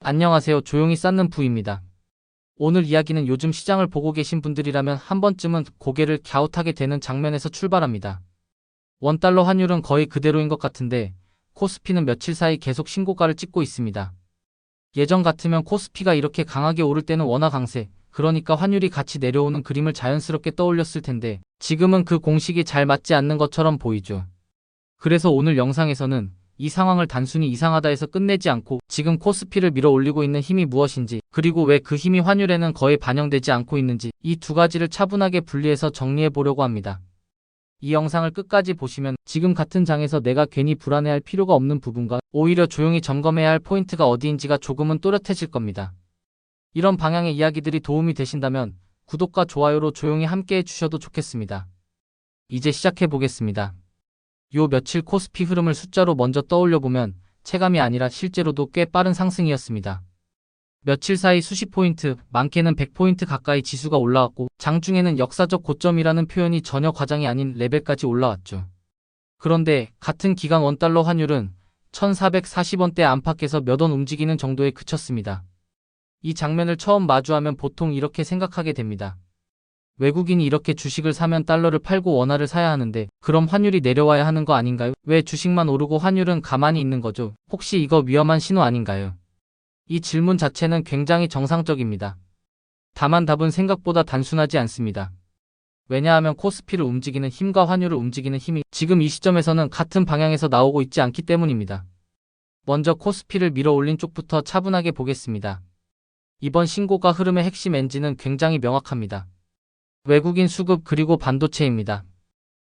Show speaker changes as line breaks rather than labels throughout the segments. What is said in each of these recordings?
안녕하세요. 조용히 쌓는 부입니다. 오늘 이야기는 요즘 시장을 보고 계신 분들이라면 한 번쯤은 고개를 갸웃하게 되는 장면에서 출발합니다. 원달러 환율은 거의 그대로인 것 같은데 코스피는 며칠 사이 계속 신고가를 찍고 있습니다. 예전 같으면 코스피가 이렇게 강하게 오를 때는 원화 강세, 그러니까 환율이 같이 내려오는 그림을 자연스럽게 떠올렸을 텐데 지금은 그 공식이 잘 맞지 않는 것처럼 보이죠. 그래서 오늘 영상에서는 이 상황을 단순히 이상하다 해서 끝내지 않고 지금 코스피를 밀어 올리고 있는 힘이 무엇인지, 그리고 왜 그 힘이 환율에는 거의 반영되지 않고 있는지, 이 두 가지를 차분하게 분리해서 정리해 보려고 합니다. 이 영상을 끝까지 보시면 지금 같은 장에서 내가 괜히 불안해할 필요가 없는 부분과 오히려 조용히 점검해야 할 포인트가 어디인지가 조금은 또렷해질 겁니다. 이런 방향의 이야기들이 도움이 되신다면 구독과 좋아요로 조용히 함께 해주셔도 좋겠습니다. 이제 시작해 보겠습니다. 요 며칠 코스피 흐름을 숫자로 먼저 떠올려보면 체감이 아니라 실제로도 꽤 빠른 상승이었습니다. 며칠 사이 수십 포인트, 많게는 100포인트 가까이 지수가 올라왔고 장중에는 역사적 고점이라는 표현이 전혀 과장이 아닌 레벨까지 올라왔죠. 그런데 같은 기간 원달러 환율은 1440원대 안팎에서 몇 원 움직이는 정도에 그쳤습니다. 이 장면을 처음 마주하면 보통 이렇게 생각하게 됩니다. 외국인이 이렇게 주식을 사면 달러를 팔고 원화를 사야 하는데 그럼 환율이 내려와야 하는 거 아닌가요? 왜 주식만 오르고 환율은 가만히 있는 거죠? 혹시 이거 위험한 신호 아닌가요? 이 질문 자체는 굉장히 정상적입니다. 다만 답은 생각보다 단순하지 않습니다. 왜냐하면 코스피를 움직이는 힘과 환율을 움직이는 힘이 지금 이 시점에서는 같은 방향에서 나오고 있지 않기 때문입니다. 먼저 코스피를 밀어 올린 쪽부터 차분하게 보겠습니다. 이번 신고가 흐름의 핵심 엔진은 굉장히 명확합니다. 외국인 수급 그리고 반도체입니다.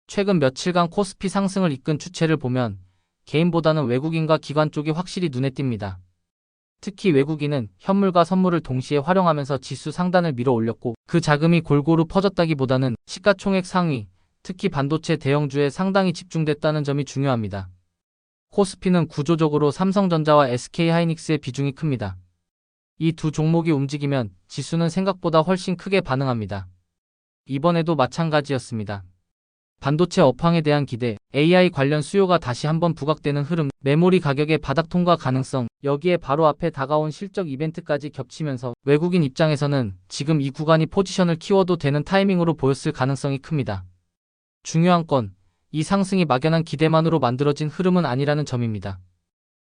최근 며칠간 코스피 상승을 이끈 주체를 보면 개인보다는 외국인과 기관 쪽이 확실히 눈에 띕니다. 특히 외국인은 현물과 선물을 동시에 활용하면서 지수 상단을 밀어 올렸고 그 자금이 골고루 퍼졌다기보다는 시가총액 상위, 특히 반도체 대형주에 상당히 집중됐다는 점이 중요합니다. 코스피는 구조적으로 삼성전자와 SK하이닉스의 비중이 큽니다. 이 두 종목이 움직이면 지수는 생각보다 훨씬 크게 반응합니다. 이번에도 마찬가지였습니다. 반도체 업황에 대한 기대, AI 관련 수요가 다시 한번 부각되는 흐름, 메모리 가격의 바닥 통과 가능성, 여기에 바로 앞에 다가온 실적 이벤트까지 겹치면서 외국인 입장에서는 지금 이 구간이 포지션을 키워도 되는 타이밍으로 보였을 가능성이 큽니다. 중요한 건 이 상승이 막연한 기대만으로 만들어진 흐름은 아니라는 점입니다.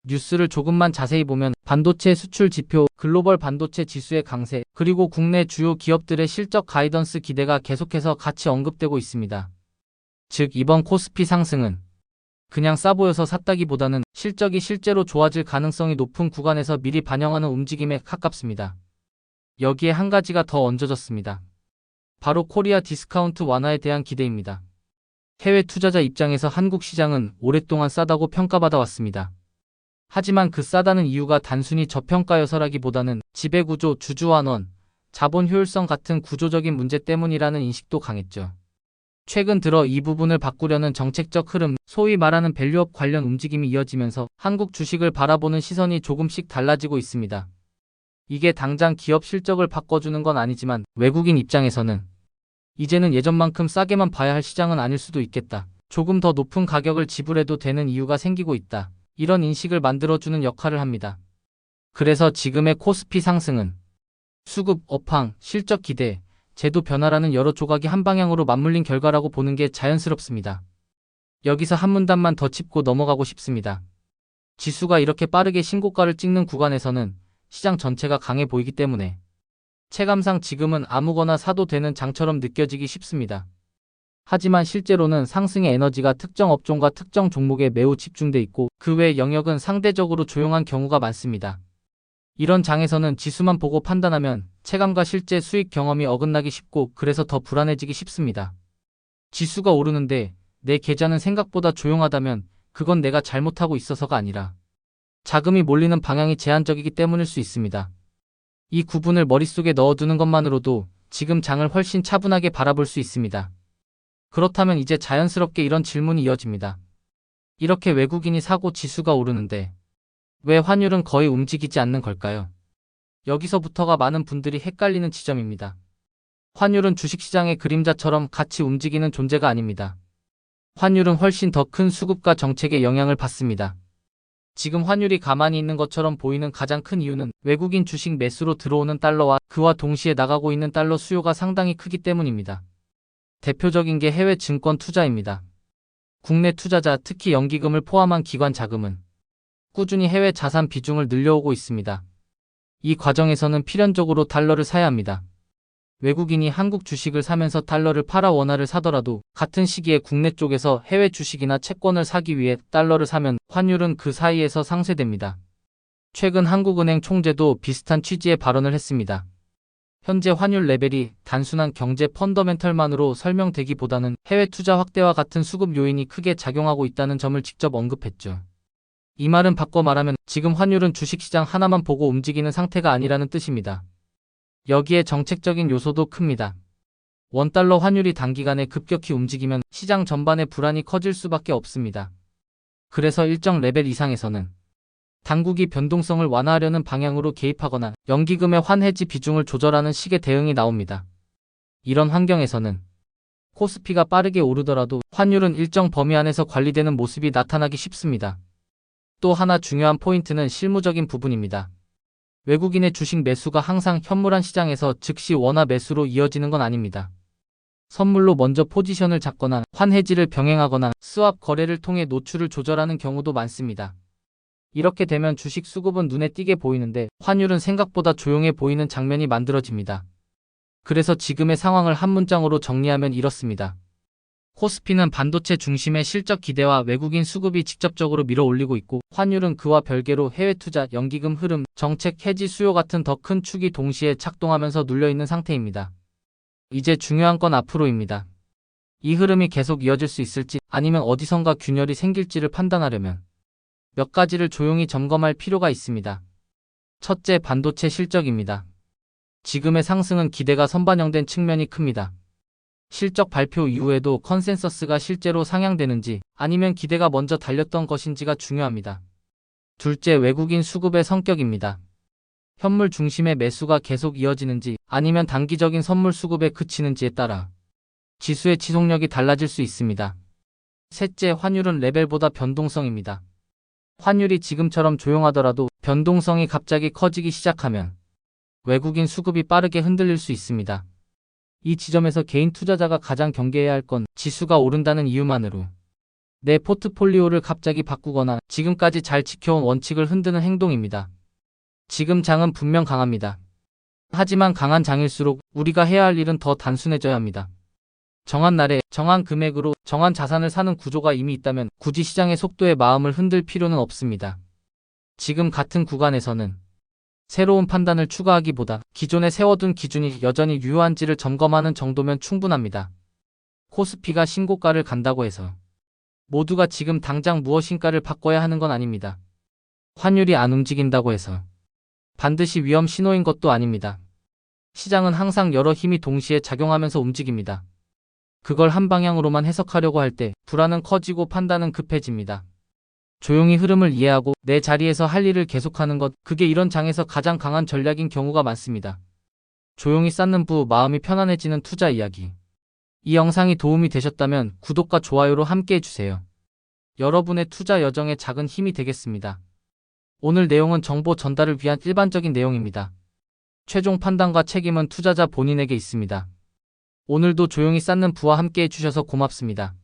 뉴스를 조금만 자세히 보면 반도체 수출 지표, 글로벌 반도체 지수의 강세, 그리고 국내 주요 기업들의 실적 가이던스 기대가 계속해서 같이 언급되고 있습니다. 즉 이번 코스피 상승은 그냥 싸 보여서 샀다기보다는 실적이 실제로 좋아질 가능성이 높은 구간에서 미리 반영하는 움직임에 가깝습니다. 여기에 한 가지가 더 얹어졌습니다. 바로 코리아 디스카운트 완화에 대한 기대입니다. 해외 투자자 입장에서 한국 시장은 오랫동안 싸다고 평가받아 왔습니다. 하지만 그 싸다는 이유가 단순히 저평가여서라기보다는 지배구조, 주주환원, 자본 효율성 같은 구조적인 문제 때문이라는 인식도 강했죠. 최근 들어 이 부분을 바꾸려는 정책적 흐름, 소위 말하는 밸류업 관련 움직임이 이어지면서 한국 주식을 바라보는 시선이 조금씩 달라지고 있습니다. 이게 당장 기업 실적을 바꿔주는 건 아니지만 외국인 입장에서는 이제는 예전만큼 싸게만 봐야 할 시장은 아닐 수도 있겠다. 조금 더 높은 가격을 지불해도 되는 이유가 생기고 있다. 이런 인식을 만들어주는 역할을 합니다. 그래서 지금의 코스피 상승은 수급, 업황, 실적 기대, 제도 변화라는 여러 조각이 한 방향으로 맞물린 결과라고 보는 게 자연스럽습니다. 여기서 한 문단만 더 짚고 넘어가고 싶습니다. 지수가 이렇게 빠르게 신고가를 찍는 구간에서는 시장 전체가 강해 보이기 때문에 체감상 지금은 아무거나 사도 되는 장처럼 느껴지기 쉽습니다. 하지만 실제로는 상승의 에너지가 특정 업종과 특정 종목에 매우 집중돼 있고 그 외 영역은 상대적으로 조용한 경우가 많습니다. 이런 장에서는 지수만 보고 판단하면 체감과 실제 수익 경험이 어긋나기 쉽고 그래서 더 불안해지기 쉽습니다. 지수가 오르는데 내 계좌는 생각보다 조용하다면 그건 내가 잘못하고 있어서가 아니라 자금이 몰리는 방향이 제한적이기 때문일 수 있습니다. 이 구분을 머릿속에 넣어두는 것만으로도 지금 장을 훨씬 차분하게 바라볼 수 있습니다. 그렇다면 이제 자연스럽게 이런 질문이 이어집니다. 이렇게 외국인이 사고 지수가 오르는데 왜 환율은 거의 움직이지 않는 걸까요? 여기서부터가 많은 분들이 헷갈리는 지점입니다. 환율은 주식시장의 그림자처럼 같이 움직이는 존재가 아닙니다. 환율은 훨씬 더 큰 수급과 정책의 영향을 받습니다. 지금 환율이 가만히 있는 것처럼 보이는 가장 큰 이유는 외국인 주식 매수로 들어오는 달러와 그와 동시에 나가고 있는 달러 수요가 상당히 크기 때문입니다. 대표적인 게 해외 증권 투자입니다. 국내 투자자, 특히 연기금을 포함한 기관 자금은 꾸준히 해외 자산 비중을 늘려오고 있습니다. 이 과정에서는 필연적으로 달러를 사야 합니다. 외국인이 한국 주식을 사면서 달러를 팔아 원화를 사더라도 같은 시기에 국내 쪽에서 해외 주식이나 채권을 사기 위해 달러를 사면 환율은 그 사이에서 상쇄됩니다. 최근 한국은행 총재도 비슷한 취지의 발언을 했습니다. 현재 환율 레벨이 단순한 경제 펀더멘털만으로 설명되기보다는 해외 투자 확대와 같은 수급 요인이 크게 작용하고 있다는 점을 직접 언급했죠. 이 말은 바꿔 말하면 지금 환율은 주식시장 하나만 보고 움직이는 상태가 아니라는 뜻입니다. 여기에 정책적인 요소도 큽니다. 원달러 환율이 단기간에 급격히 움직이면 시장 전반의 불안이 커질 수밖에 없습니다. 그래서 일정 레벨 이상에서는 당국이 변동성을 완화하려는 방향으로 개입하거나 연기금의 환해지 비중을 조절하는 식의 대응이 나옵니다. 이런 환경에서는 코스피가 빠르게 오르더라도 환율은 일정 범위 안에서 관리되는 모습이 나타나기 쉽습니다. 또 하나 중요한 포인트는 실무적인 부분입니다. 외국인의 주식 매수가 항상 현물한 시장에서 즉시 원화 매수로 이어지는 건 아닙니다. 선물로 먼저 포지션을 잡거나 환해지를 병행하거나 스왑 거래를 통해 노출을 조절하는 경우도 많습니다. 이렇게 되면 주식 수급은 눈에 띄게 보이는데 환율은 생각보다 조용해 보이는 장면이 만들어집니다. 그래서 지금의 상황을 한 문장으로 정리하면 이렇습니다. 코스피는 반도체 중심의 실적 기대와 외국인 수급이 직접적으로 밀어올리고 있고 환율은 그와 별개로 해외 투자, 연기금 흐름, 정책 해지 수요 같은 더 큰 축이 동시에 작동하면서 눌려있는 상태입니다. 이제 중요한 건 앞으로입니다. 이 흐름이 계속 이어질 수 있을지 아니면 어디선가 균열이 생길지를 판단하려면 몇 가지를 조용히 점검할 필요가 있습니다. 첫째, 반도체 실적입니다. 지금의 상승은 기대가 선반영된 측면이 큽니다. 실적 발표 이후에도 컨센서스가 실제로 상향되는지 아니면 기대가 먼저 달렸던 것인지가 중요합니다. 둘째, 외국인 수급의 성격입니다. 현물 중심의 매수가 계속 이어지는지 아니면 단기적인 선물 수급에 그치는지에 따라 지수의 지속력이 달라질 수 있습니다. 셋째, 환율은 레벨보다 변동성입니다. 환율이 지금처럼 조용하더라도 변동성이 갑자기 커지기 시작하면 외국인 수급이 빠르게 흔들릴 수 있습니다. 이 지점에서 개인 투자자가 가장 경계해야 할 건 지수가 오른다는 이유만으로 내 포트폴리오를 갑자기 바꾸거나 지금까지 잘 지켜온 원칙을 흔드는 행동입니다. 지금 장은 분명 강합니다. 하지만 강한 장일수록 우리가 해야 할 일은 더 단순해져야 합니다. 정한 날에 정한 금액으로 정한 자산을 사는 구조가 이미 있다면 굳이 시장의 속도에 마음을 흔들 필요는 없습니다. 지금 같은 구간에서는 새로운 판단을 추가하기보다 기존에 세워둔 기준이 여전히 유효한지를 점검하는 정도면 충분합니다. 코스피가 신고가를 간다고 해서 모두가 지금 당장 무엇인가를 바꿔야 하는 건 아닙니다. 환율이 안 움직인다고 해서 반드시 위험 신호인 것도 아닙니다. 시장은 항상 여러 힘이 동시에 작용하면서 움직입니다. 그걸 한 방향으로만 해석하려고 할 때 불안은 커지고 판단은 급해집니다. 조용히 흐름을 이해하고 내 자리에서 할 일을 계속하는 것, 그게 이런 장에서 가장 강한 전략인 경우가 많습니다. 조용히 쌓는 부, 마음이 편안해지는 투자 이야기. 이 영상이 도움이 되셨다면 구독과 좋아요로 함께 해주세요. 여러분의 투자 여정에 작은 힘이 되겠습니다. 오늘 내용은 정보 전달을 위한 일반적인 내용입니다. 최종 판단과 책임은 투자자 본인에게 있습니다. 오늘도 조용히 쌓는 부와 함께 해주셔서 고맙습니다.